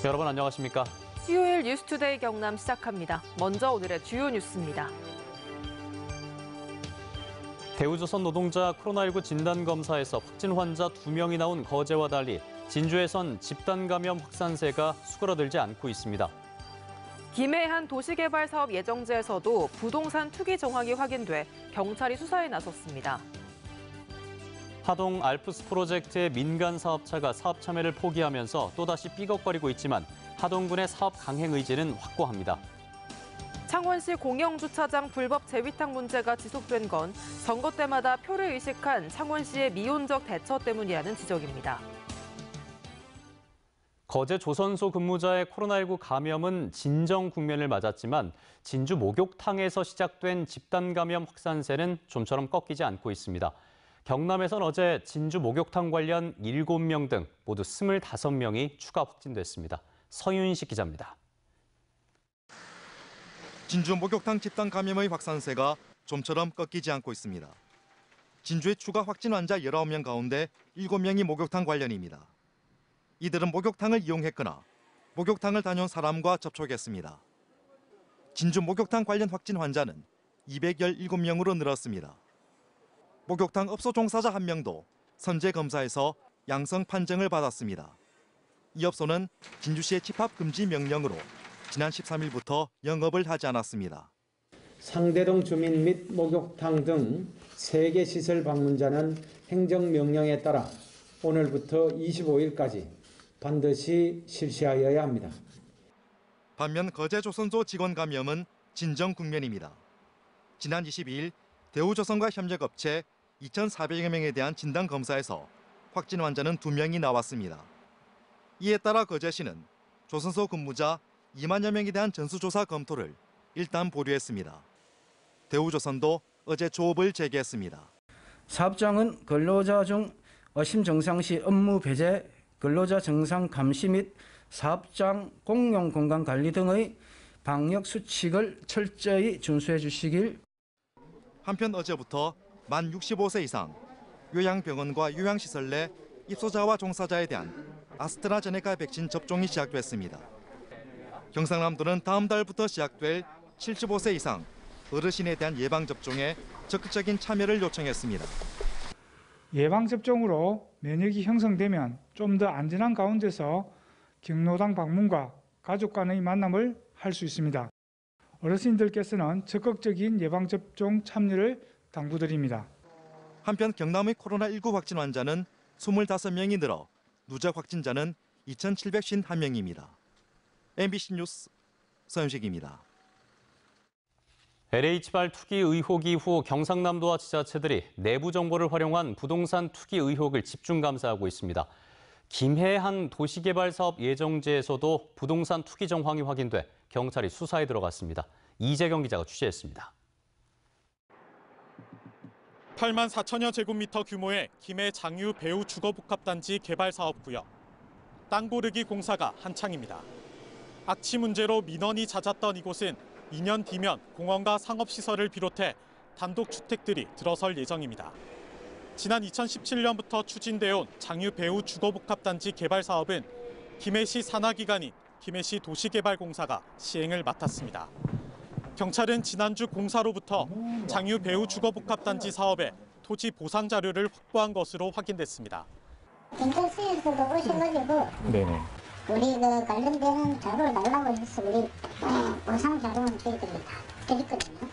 여러분 안녕하십니까? 수요일 뉴스투데이 경남 시작합니다. 먼저 오늘의 주요 뉴스입니다. 대우조선 노동자 코로나19 진단검사에서 확진 환자 2명이 나온 거제와 달리 진주에선 집단 감염 확산세가 수그러들지 않고 있습니다. 김해 한 도시개발 사업 예정지에서도 부동산 투기 정황이 확인돼 경찰이 수사에 나섰습니다. 하동 알프스 프로젝트의 민간 사업자가 사업 참여를 포기하면서 또다시 삐걱거리고 있지만 하동군의 사업 강행 의지는 확고합니다. 창원시 공영주차장 불법 재위탁 문제가 지속된 건 선거 때마다 표를 의식한 창원시의 미온적 대처 때문이라는 지적입니다. 거제 조선소 근무자의 코로나19 감염은 진정 국면을 맞았지만 진주 목욕탕에서 시작된 집단 감염 확산세는 좀처럼 꺾이지 않고 있습니다. 경남에선 어제 진주 목욕탕 관련 7명 등 모두 25명이 추가 확진됐습니다. 서윤식 기자입니다. 진주 목욕탕 집단 감염의 확산세가 좀처럼 꺾이지 않고 있습니다. 진주의 추가 확진 환자 19명 가운데 7명이 목욕탕 관련입니다. 이들은 목욕탕을 이용했거나 목욕탕을 다녀온 사람과 접촉했습니다. 진주 목욕탕 관련 확진 환자는 217명으로 늘었습니다. 목욕탕 업소 종사자 1명도 선제 검사에서 양성 판정을 받았습니다. 이 업소는 진주시의 집합 금지 명령으로 지난 13일부터 영업을 하지 않았습니다. 상대동 주민 및 목욕탕 등 3개 시설 방문자는 행정명령에 따라 오늘부터 25일까지 반드시 실시하여야 합니다. 반면 거제 조선소 직원 감염은 진정 국면입니다. 지난 22일 대우조선과 협력업체 2,400여 명에 대한 진단검사에서 확진 환자는 2명이 나왔습니다. 이에 따라 거제시는 조선소 근무자 2만여 명에 대한 전수조사 검토를 일단 보류했습니다. 대우조선도 어제 조업을 재개했습니다. 사업장은 근로자 중 의심 증상 시 업무 배제, 근로자 증상 감시 및 사업장 공용 공간 관리 등의 방역 수칙을 철저히 준수해 주시길. 한편 어제부터 만 65세 이상 요양병원과 요양시설 내 입소자와 종사자에 대한 아스트라제네카 백신 접종이 시작됐습니다. 경상남도는 다음 달부터 시작될 75세 이상 어르신에 대한 예방접종에 적극적인 참여를 요청했습니다. 예방접종으로 면역이 형성되면 좀 더 안전한 가운데서 경로당 방문과 가족 간의 만남을 할 수 있습니다. 어르신들께서는 적극적인 예방접종 참여를 당부드립니다. 한편 경남의 코로나19 확진 환자는 25명이 늘어 누적 확진자는 2,751명입니다. MBC 뉴스 서윤식입니다. LH발 투기 의혹 이후 경상남도와 지자체들이 내부 정보를 활용한 부동산 투기 의혹을 집중 감사하고 있습니다. 김해 한 도시개발 사업 예정지에서도 부동산 투기 정황이 확인돼 경찰이 수사에 들어갔습니다. 이재경 기자가 취재했습니다. 8만 4천여 제곱미터 규모의 김해 장유 배우 주거복합단지 개발 사업구역. 땅 고르기 공사가 한창입니다. 악취 문제로 민원이 잦았던 이곳은 2년 뒤면 공원과 상업시설을 비롯해 단독주택들이 들어설 예정입니다. 지난 2017년부터 추진되어 온 장유 배우 주거복합단지 개발 사업은 김해시 산하기관인 김해시 도시개발공사가 시행을 맡았습니다. 경찰은 지난주 공사로부터 장유 배우 주거복합단지 사업에 토지 보상 자료를 확보한 것으로 확인됐습니다. 경찰서에서도 오셔가지고 우리 관련되는 자료를 달라고 해서 우리 보상 자료는 저희들이 다 드렸거든요.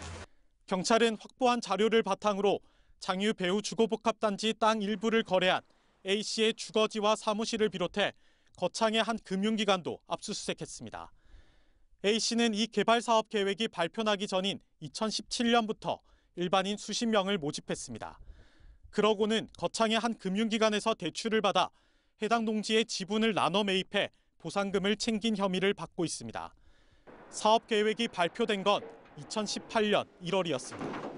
경찰은 확보한 자료를 바탕으로 장유 배우 주거복합단지 땅 일부를 거래한 A씨의 주거지와 사무실을 비롯해 거창의 한 금융기관도 압수수색했습니다. A씨는 이 개발 사업 계획이 발표나기 전인 2017년부터 일반인 수십 명을 모집했습니다. 그러고는 거창의 한 금융기관에서 대출을 받아 해당 농지의 지분을 나눠 매입해 보상금을 챙긴 혐의를 받고 있습니다. 사업 계획이 발표된 건 2018년 1월이었습니다.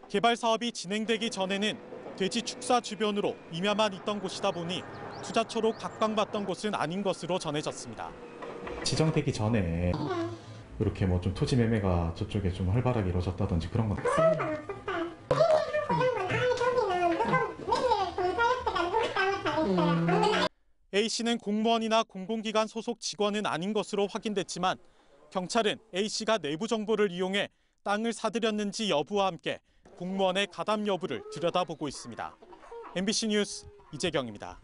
개발 사업이 진행되기 전에는 돼지 축사 주변으로 임야만 있던 곳이다 보니 투자처로 각광받던 곳은 아닌 것으로 전해졌습니다. 지정되기 전에 이렇게 뭐 좀 토지 매매가 저쪽에 좀 활발하게 이루어졌다든지 그런 건 A씨는 공무원이나 공공기관 소속 직원은 아닌 것으로 확인됐지만 경찰은 A씨가 내부 정보를 이용해 땅을 사들였는지 여부와 함께 공무원의 가담 여부를 들여다보고 있습니다. MBC 뉴스 이재경입니다.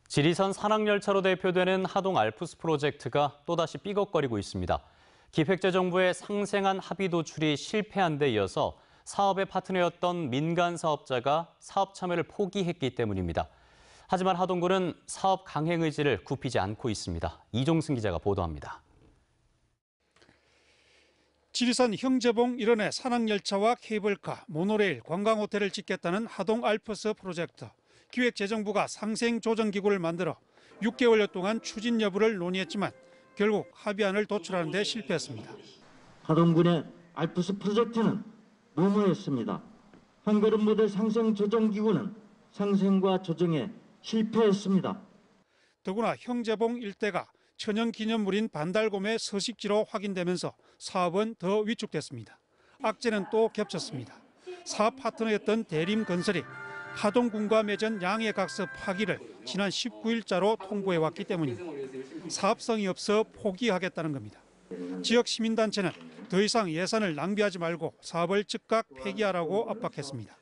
지리산 산악열차로 대표되는 하동 알프스 프로젝트가 또다시 삐걱거리고 있습니다. 기획재정부의 상생한 합의 도출이 실패한 데 이어서 사업의 파트너였던 민간 사업자가 사업 참여를 포기했기 때문입니다. 하지만 하동군은 사업 강행 의지를 굽히지 않고 있습니다. 이종승 기자가 보도합니다. 지리산 형제봉 일원의 산악열차와 케이블카, 모노레일, 관광호텔을 짓겠다는 하동 알프스 프로젝트. 기획재정부가 상생조정기구를 만들어 6개월여 동안 추진 여부를 논의했지만 결국 합의안을 도출하는 데 실패했습니다. 하동군의 알프스 프로젝트는 무모했습니다. 한걸음 모델 상생조정기구는 상생과 조정에 실패했습니다. 더구나 형제봉 일대가 천연기념물인 반달곰의 서식지로 확인되면서 사업은 더 위축됐습니다. 악재는 또 겹쳤습니다. 사업 파트너였던 대림건설이 하동군과 맺은 양해각서 파기를 지난 19일자로 통보해왔기 때문입니다. 사업성이 없어 포기하겠다는 겁니다. 지역 시민단체는 더 이상 예산을 낭비하지 말고 사업을 즉각 폐기하라고 압박했습니다.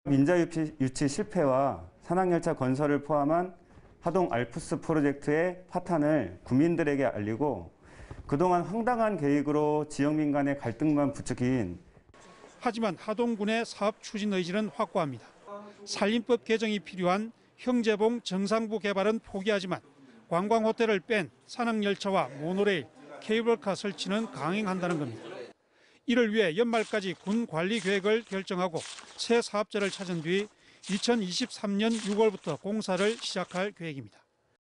민자 유치 실패와 산악열차 건설을 포함한 하동 알프스 프로젝트의 파탄을 국민들에게 알리고 그동안 황당한 계획으로 지역민 간의 갈등만 부추긴. 하지만 하동군의 사업 추진 의지는 확고합니다. 산림법 개정이 필요한 형제봉 정상부 개발은 포기하지만 관광호텔을 뺀 산악열차와 모노레일, 케이블카 설치는 강행한다는 겁니다. 이를 위해 연말까지 군 관리 계획을 결정하고 새 사업자를 찾은 뒤 2023년 6월부터 공사를 시작할 계획입니다.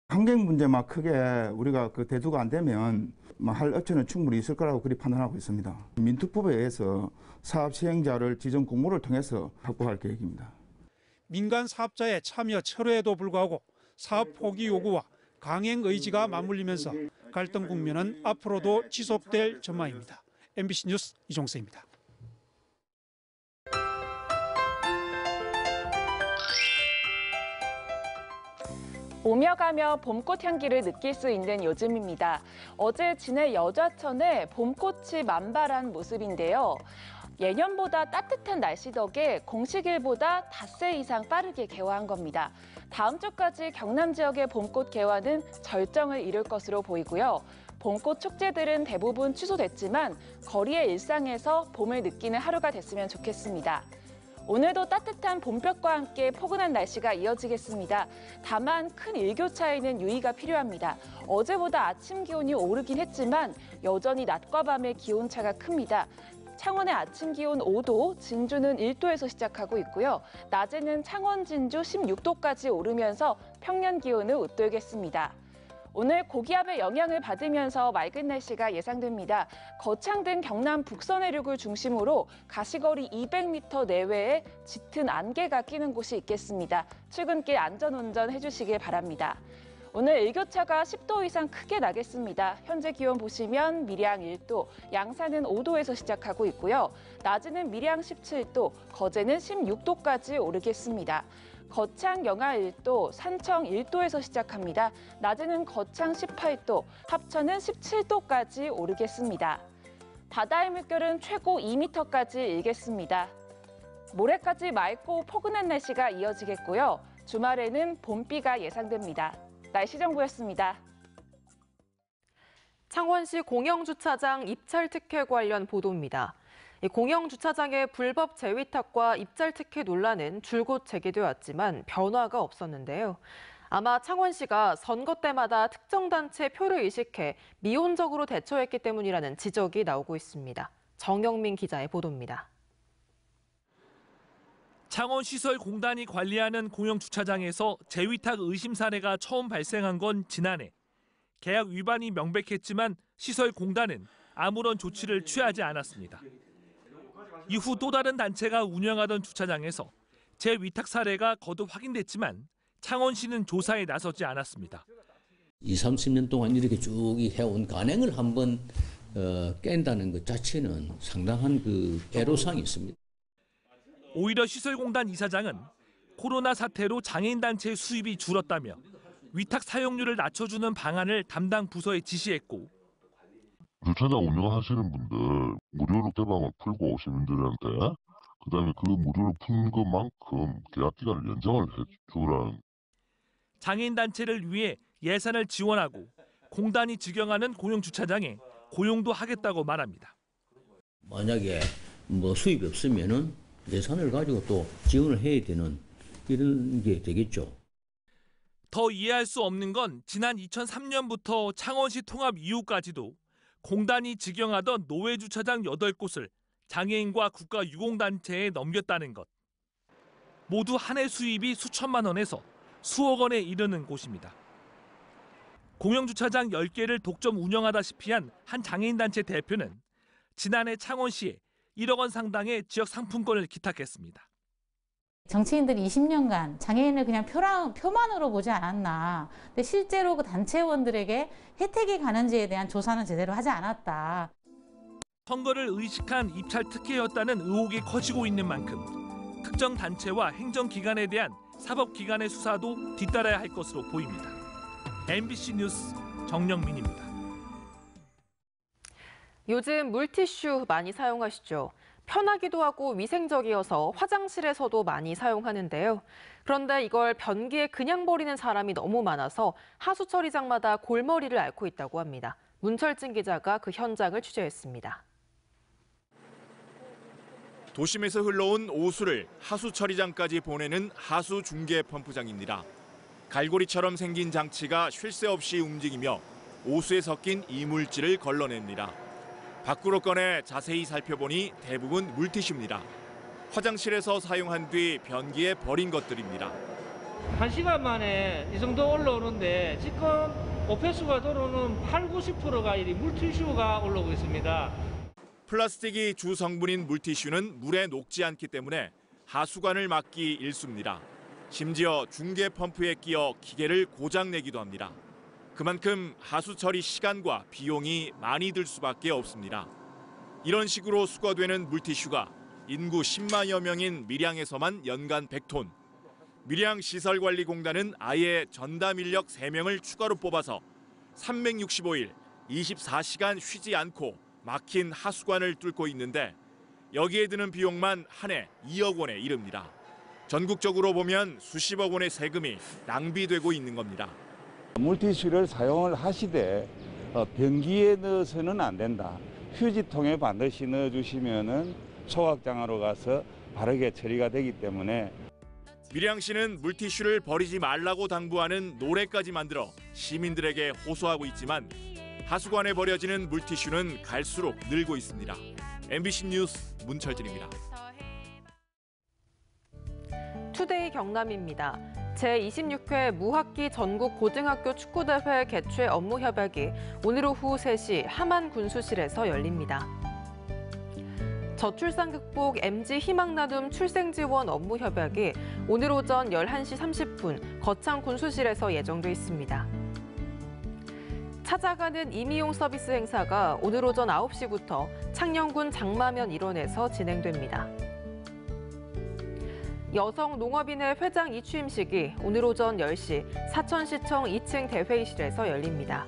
환경 문제만 크게 우리가 대두가 안 되면 할 업체는 충분히 있을 거라고 그리 판단하고 있습니다. 민특법에 의해서 사업 시행자를 지정 공모를 통해서 확보할 계획입니다. 민간 사업자의 참여 철회에도 불구하고 사업 포기 요구와 강행 의지가 맞물리면서 갈등 국면은 앞으로도 지속될 전망입니다. MBC 뉴스 이종세입니다. 오며 가며 봄꽃 향기를 느낄 수 있는 요즘입니다. 어제 진해 여좌천에 봄꽃이 만발한 모습인데요. 예년보다 따뜻한 날씨 덕에 공식일보다 닷새 이상 빠르게 개화한 겁니다. 다음 주까지 경남 지역의 봄꽃 개화는 절정을 이룰 것으로 보이고요. 봄꽃 축제들은 대부분 취소됐지만 거리의 일상에서 봄을 느끼는 하루가 됐으면 좋겠습니다. 오늘도 따뜻한 봄볕과 함께 포근한 날씨가 이어지겠습니다. 다만 큰 일교차에는 유의가 필요합니다. 어제보다 아침 기온이 오르긴 했지만 여전히 낮과 밤의 기온차가 큽니다. 창원의 아침 기온 5도, 진주는 1도에서 시작하고 있고요. 낮에는 창원, 진주 16도까지 오르면서 평년 기온을 웃돌겠습니다. 오늘 고기압의 영향을 받으면서 맑은 날씨가 예상됩니다. 거창 등 경남 북서 내륙을 중심으로 가시거리 200m 내외에 짙은 안개가 끼는 곳이 있겠습니다. 출근길 안전운전 해주시길 바랍니다. 오늘 일교차가 10도 이상 크게 나겠습니다. 현재 기온 보시면 밀양 1도, 양산은 5도에서 시작하고 있고요. 낮에는 밀양 17도, 거제는 16도까지 오르겠습니다. 거창 영하 1도, 산청 1도에서 시작합니다. 낮에는 거창 18도, 합천은 17도까지 오르겠습니다. 바다의 물결은 최고 2m까지 일겠습니다. 모레까지 맑고 포근한 날씨가 이어지겠고요. 주말에는 봄비가 예상됩니다. 날씨 정보였습니다. 창원시 공영주차장 입찰 특혜 관련 보도입니다. 공영주차장의 불법 재위탁과 입찰 특혜 논란은 줄곧 제기돼 왔지만 변화가 없었는데요. 아마 창원시가 선거 때마다 특정 단체 표를 의식해 미온적으로 대처했기 때문이라는 지적이 나오고 있습니다. 정영민 기자의 보도입니다. 창원시설공단이 관리하는 공영주차장에서 재위탁 의심 사례가 처음 발생한 건 지난해. 계약 위반이 명백했지만 시설공단은 아무런 조치를 취하지 않았습니다. 이후 또 다른 단체가 운영하던 주차장에서 재위탁 사례가 거듭 확인됐지만 창원시는 조사에 나서지 않았습니다. 20, 30년 동안 이렇게 쭉 해온 관행을 한번 깬다는 것 자체는 상당한 애로사항이 있습니다. 오히려 시설공단 이사장은 코로나 사태로 장애인 단체 수입이 줄었다며 위탁 사용료를 낮춰주는 방안을 담당 부서에 지시했고 주차장 운영하시는 분들 무료로 개방을 풀고 시민들한테 그다음에 그 무료로 푼 것만큼 계약 기간을 연장을 해주라는. 장애인 단체를 위해 예산을 지원하고 공단이 직영하는 공영 주차장에 고용도 하겠다고 말합니다. 만약에 수입이 없으면은 예산을 가지고 또 지원을 해야 되는 이런 게 되겠죠. 더 이해할 수 없는 건 지난 2003년부터 창원시 통합 이후까지도 공단이 직영하던 노회 주차장 8곳을 장애인과 국가유공단체에 넘겼다는 것. 모두 한 해 수입이 수천만 원에서 수억 원에 이르는 곳입니다. 공영주차장 10개를 독점 운영하다시피 한 장애인단체 대표는 지난해 창원시에 1억 원 상당의 지역 상품권을 기탁했습니다. 정치인들이 20년간 장애인을 그냥 표만으로 보지 않았나. 근데 실제로 그 단체원들에게 혜택이 가는지에 대한 조사는 제대로 하지 않았다. 선거를 의식한 입찰 특혜였다는 의혹이 커지고 있는 만큼 특정 단체와 행정기관에 대한 사법기관의 수사도 뒤따라야 할 것으로 보입니다. MBC 뉴스 정영민입니다. 요즘 물티슈 많이 사용하시죠? 편하기도 하고 위생적이어서 화장실에서도 많이 사용하는데요. 그런데 이걸 변기에 그냥 버리는 사람이 너무 많아서 하수 처리장마다 골머리를 앓고 있다고 합니다. 문철진 기자가 그 현장을 취재했습니다. 도심에서 흘러온 오수를 하수 처리장까지 보내는 하수 중계 펌프장입니다. 갈고리처럼 생긴 장치가 쉴 새 없이 움직이며 오수에 섞인 이물질을 걸러냅니다. 밖으로 꺼내 자세히 살펴보니 대부분 물티슈입니다. 화장실에서 사용한 뒤 변기에 버린 것들입니다. 1시간 만에 이 정도 올라오는데 지금 오폐수가 들어오는 80~90%가 이 물티슈가 올라오고 있습니다. 플라스틱이 주 성분인 물티슈는 물에 녹지 않기 때문에 하수관을 막기 일쑤입니다. 심지어 중계 펌프에 끼어 기계를 고장내기도 합니다. 그만큼 하수 처리 시간과 비용이 많이 들 수밖에 없습니다. 이런 식으로 수거되는 물티슈가 인구 10만여 명인 밀양에서만 연간 100톤. 밀양시설관리공단은 아예 전담 인력 3명을 추가로 뽑아서 365일 24시간 쉬지 않고 막힌 하수관을 뚫고 있는데 여기에 드는 비용만 한 해 2억 원에 이릅니다. 전국적으로 보면 수십억 원의 세금이 낭비되고 있는 겁니다. 물티슈를 사용을 하시되 변기에 넣어서는 안 된다. 휴지통에 반드시 넣어주시면은 소각장으로 가서 바르게 처리가 되기 때문에. 밀양시는 물티슈를 버리지 말라고 당부하는 노래까지 만들어 시민들에게 호소하고 있지만 하수관에 버려지는 물티슈는 갈수록 늘고 있습니다. MBC 뉴스 문철진입니다. 투데이 경남입니다. 제26회 무학기 전국 고등학교 축구대회 개최 업무 협약이 오늘 오후 3시 함안 군수실에서 열립니다. 저출산 극복 MZ 희망 나눔 출생 지원 업무 협약이 오늘 오전 11시 30분 거창 군수실에서 예정돼 있습니다. 찾아가는 임의용 서비스 행사가 오늘 오전 9시부터 창녕군 장마면 일원에서 진행됩니다. 여성 농업인회 회장 이취임식이 오늘 오전 10시 사천시청 2층 대회의실에서 열립니다.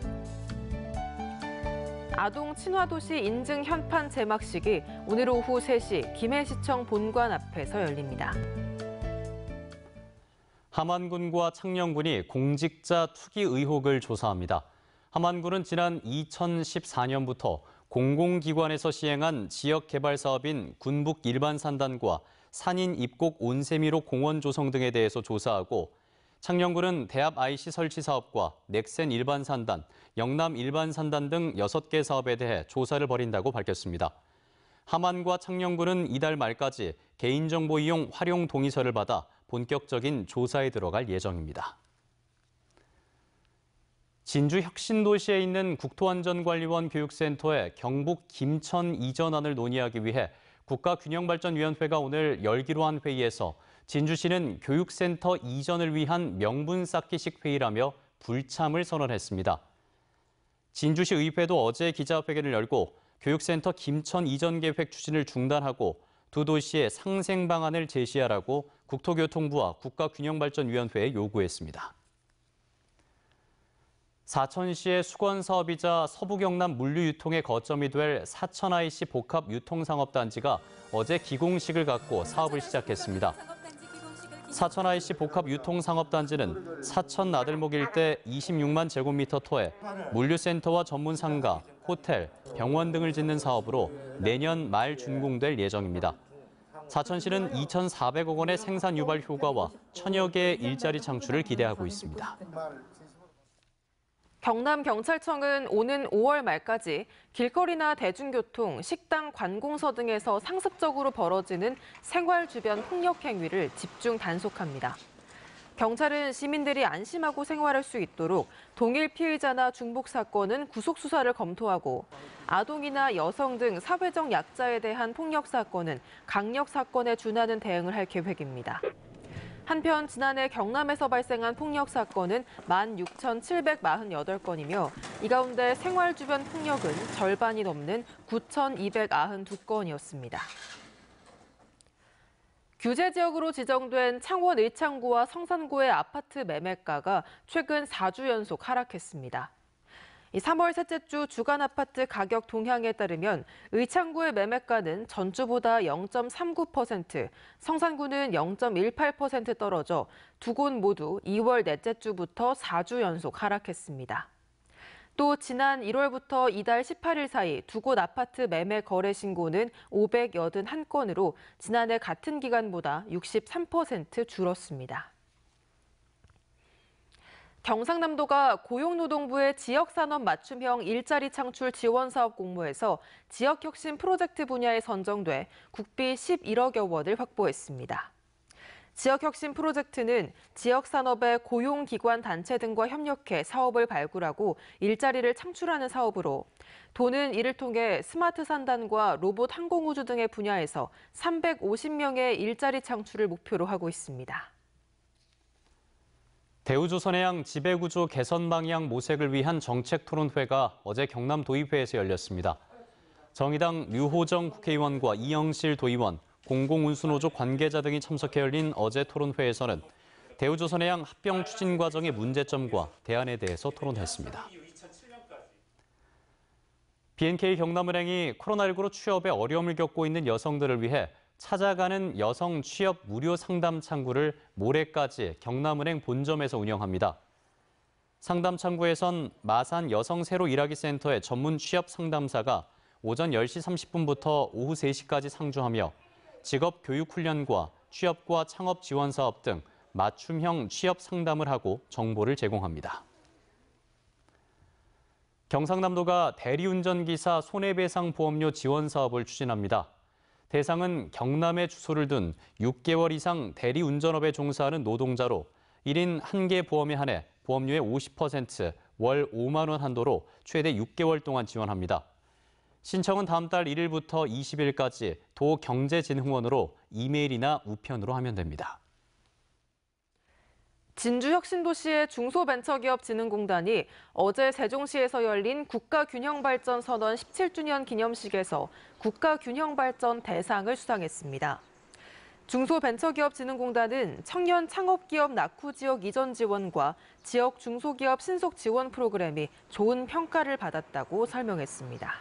아동 친화도시 인증 현판 제막식이 오늘 오후 3시 김해시청 본관 앞에서 열립니다. 함안군과 창녕군이 공직자 투기 의혹을 조사합니다. 함안군은 지난 2014년부터 공공기관에서 시행한 지역개발 사업인 군북 일반산단과 산인 입곡 온세미로 공원 조성 등에 대해서 조사하고 창녕군은 대합 IC 설치 사업과 넥센 일반산단, 영남 일반산단 등 6개 사업에 대해 조사를 벌인다고 밝혔습니다. 함안과 창녕군은 이달 말까지 개인정보 이용 활용 동의서를 받아 본격적인 조사에 들어갈 예정입니다. 진주 혁신도시에 있는 국토안전관리원 교육센터의 경북 김천 이전안을 논의하기 위해 국가균형발전위원회가 오늘 열기로 한 회의에서 진주시는 교육센터 이전을 위한 명분 쌓기식 회의라며 불참을 선언했습니다. 진주시 의회도 어제 기자회견을 열고 교육센터 김천 이전 계획 추진을 중단하고 두 도시의 상생 방안을 제시하라고 국토교통부와 국가균형발전위원회에 요구했습니다. 사천시의 수건사업이자 서부경남 물류유통의 거점이 될 사천IC 복합유통상업단지가 어제 기공식을 갖고 사업을 시작했습니다. 사천IC 복합유통상업단지는 사천 나들목 일대 26만 제곱미터 토에 물류센터와 전문상가, 호텔, 병원 등을 짓는 사업으로 내년 말 준공될 예정입니다. 사천시는 2,400억 원의 생산 유발 효과와 1,000여 개의 일자리 창출을 기대하고 있습니다. 경남경찰청은 오는 5월 말까지 길거리나 대중교통, 식당, 관공서 등에서 상습적으로 벌어지는 생활 주변 폭력 행위를 집중 단속합니다. 경찰은 시민들이 안심하고 생활할 수 있도록 동일 피의자나 중복 사건은 구속 수사를 검토하고 아동이나 여성 등 사회적 약자에 대한 폭력 사건은 강력 사건에 준하는 대응을 할 계획입니다. 한편 지난해 경남에서 발생한 폭력 사건은 16,748건이며 이 가운데 생활 주변 폭력은 절반이 넘는 9,292건이었습니다. 규제 지역으로 지정된 창원 의창구와 성산구의 아파트 매매가가 최근 4주 연속 하락했습니다. 3월 셋째 주 주간 아파트 가격 동향에 따르면 의창구의 매매가는 전주보다 0.39%, 성산구는 0.18% 떨어져 두 곳 모두 2월 넷째 주부터 4주 연속 하락했습니다. 또 지난 1월부터 이달 18일 사이 두 곳 아파트 매매 거래 신고는 581건으로 지난해 같은 기간보다 63% 줄었습니다. 경상남도가 고용노동부의 지역산업 맞춤형 일자리 창출 지원 사업 공모에서 지역혁신 프로젝트 분야에 선정돼 국비 11억여 원을 확보했습니다. 지역혁신 프로젝트는 지역산업의 고용기관 단체 등과 협력해 사업을 발굴하고 일자리를 창출하는 사업으로 도는 이를 통해 스마트 산단과 로봇 항공우주 등의 분야에서 350명의 일자리 창출을 목표로 하고 있습니다. 대우조선해양 지배구조 개선 방향 모색을 위한 정책 토론회가 어제 경남도의회에서 열렸습니다. 정의당 류호정 국회의원과 이영실 도의원, 공공운수노조 관계자 등이 참석해 열린 어제 토론회에서는 대우조선해양 합병 추진 과정의 문제점과 대안에 대해서 토론했습니다. B&K 경남은행이 코로나19로 취업에 어려움을 겪고 있는 여성들을 위해 찾아가는 여성 취업 무료 상담 창구를 모레까지 경남은행 본점에서 운영합니다. 상담 창구에선 마산 여성 새로 일하기 센터의 전문 취업 상담사가 오전 10시 30분부터 오후 3시까지 상주하며 직업 교육 훈련과 취업과 창업 지원 사업 등 맞춤형 취업 상담을 하고 정보를 제공합니다. 경상남도가 대리운전기사 손해배상 보험료 지원 사업을 추진합니다. 대상은 경남에 주소를 둔 6개월 이상 대리운전업에 종사하는 노동자로 1인 1개 보험에 한해 보험료의 50%, 월 5만 원 한도로 최대 6개월 동안 지원합니다. 신청은 다음 달 1일부터 20일까지 도경제진흥원으로 이메일이나 우편으로 하면 됩니다. 진주혁신도시의 중소벤처기업진흥공단이 어제 세종시에서 열린 국가균형발전선언 17주년 기념식에서 국가균형발전 대상을 수상했습니다. 중소벤처기업진흥공단은 청년 창업기업 낙후지역 이전 지원과 지역 중소기업 신속 지원 프로그램이 좋은 평가를 받았다고 설명했습니다.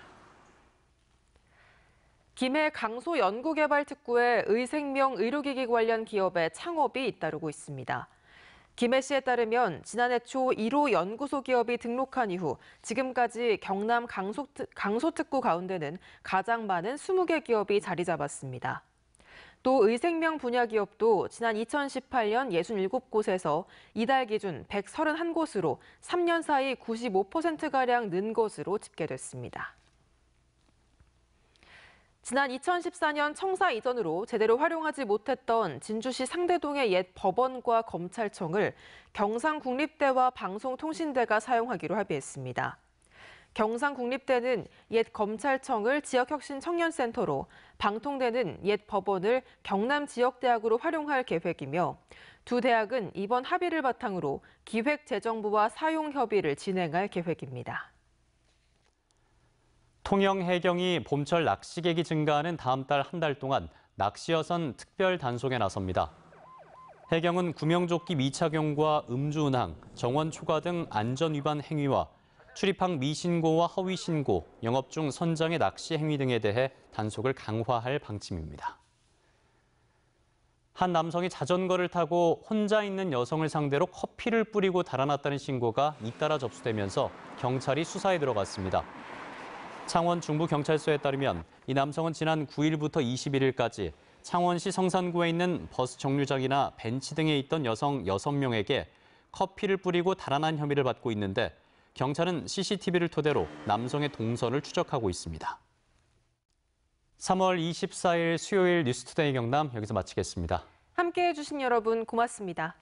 김해 강소연구개발특구에 의생명 의료기기 관련 기업의 창업이 잇따르고 있습니다. 김해시에 따르면 지난해 초 1호 연구소 기업이 등록한 이후 지금까지 경남 강소특구 가운데는 가장 많은 20개 기업이 자리 잡았습니다. 또 의생명 분야 기업도 지난 2018년 67곳에서 이달 기준 131곳으로 3년 사이 95%가량 는 것으로 집계됐습니다. 지난 2014년 청사 이전으로 제대로 활용하지 못했던 진주시 상대동의 옛 법원과 검찰청을 경상국립대와 방송통신대가 사용하기로 합의했습니다. 경상국립대는 옛 검찰청을 지역혁신청년센터로, 방통대는 옛 법원을 경남지역대학으로 활용할 계획이며 두 대학은 이번 합의를 바탕으로 기획재정부와 사용협의를 진행할 계획입니다. 통영 해경이 봄철 낚시객이 증가하는 다음 달 한 달 동안 낚시여선 특별 단속에 나섭니다. 해경은 구명조끼 미착용과 음주운항, 정원 초과 등 안전위반 행위와 출입항 미신고와 허위신고, 영업 중 선장의 낚시 행위 등에 대해 단속을 강화할 방침입니다. 한 남성이 자전거를 타고 혼자 있는 여성을 상대로 커피를 뿌리고 달아났다는 신고가 잇따라 접수되면서 경찰이 수사에 들어갔습니다. 창원 중부경찰서에 따르면 이 남성은 지난 9일부터 21일까지 창원시 성산구에 있는 버스 정류장이나 벤치 등에 있던 여성 6명에게 커피를 뿌리고 달아난 혐의를 받고 있는데 경찰은 CCTV를 토대로 남성의 동선을 추적하고 있습니다. 3월 24일 수요일 뉴스투데이 경남 여기서 마치겠습니다. 함께해 주신 여러분 고맙습니다.